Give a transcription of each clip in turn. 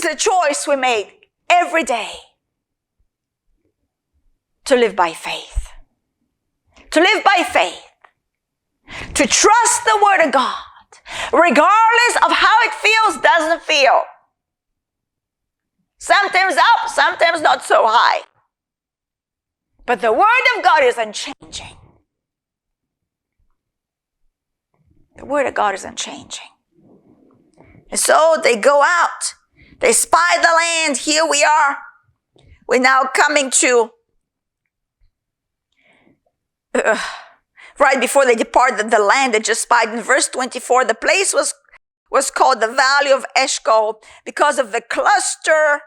is a choice we make every day to live by faith. To live by faith. To trust the Word of God, regardless of how it feels, doesn't feel. Sometimes up, sometimes not so high. But the Word of God is unchanging. The Word of God is unchanging. And so they go out. They spy the land. Here we are. We're now coming to right before they departed the land they just spied. In verse 24, the place was called the Valley of Eshcol because of the cluster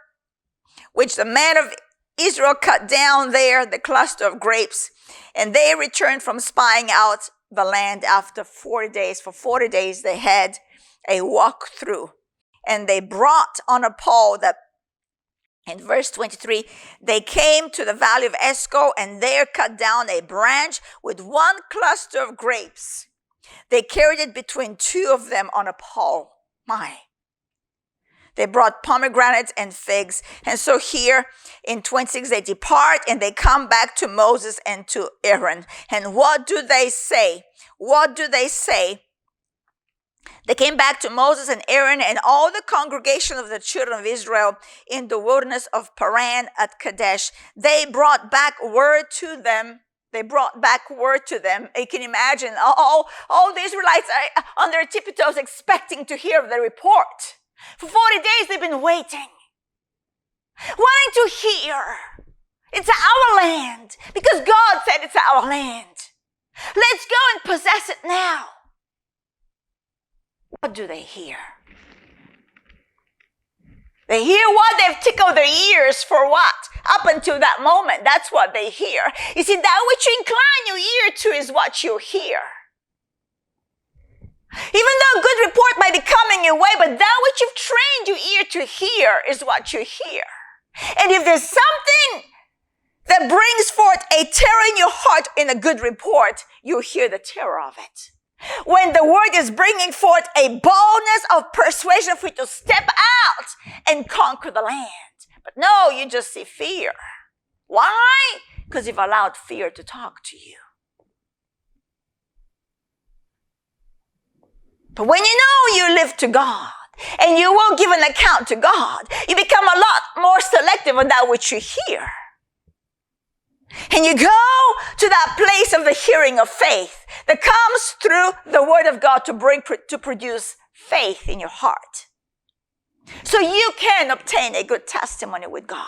which the man of Israel cut down there, the cluster of grapes. And they returned from spying out the land after 40 days. For 40 days they had a walk through. And they brought on a pole that, in verse 23, they came to the Valley of Eshcol and there cut down a branch with one cluster of grapes. They carried it between two of them on a pole. My. They brought pomegranates and figs. And so here in 26, they depart and they come back to Moses and to Aaron. And what do they say? What do they say? They came back to Moses and Aaron and all the congregation of the children of Israel in the wilderness of Paran at Kadesh. They brought back word to them. You can imagine all the Israelites are on their tippy toes expecting to hear the report. For 40 days they've been waiting, wanting to hear. It's our land because God said it's our land. Let's go and possess it now. What do they hear? They hear what? They've tickled their ears for what? Up until that moment, that's what they hear. You see, that which you incline your ear to is what you hear. Even though a good report might be coming your way, but that which you've trained your ear to hear is what you hear. And if there's something that brings forth a terror in your heart in a good report, you hear the terror of it. When the word is bringing forth a boldness of persuasion for you to step out and conquer the land. But no, you just see fear. Why? Because you've allowed fear to talk to you. But when you know you live to God and you will give an account to God, you become a lot more selective on that which you hear. And you go to that place of the hearing of faith that comes through the Word of God to produce faith in your heart. So you can obtain a good testimony with God.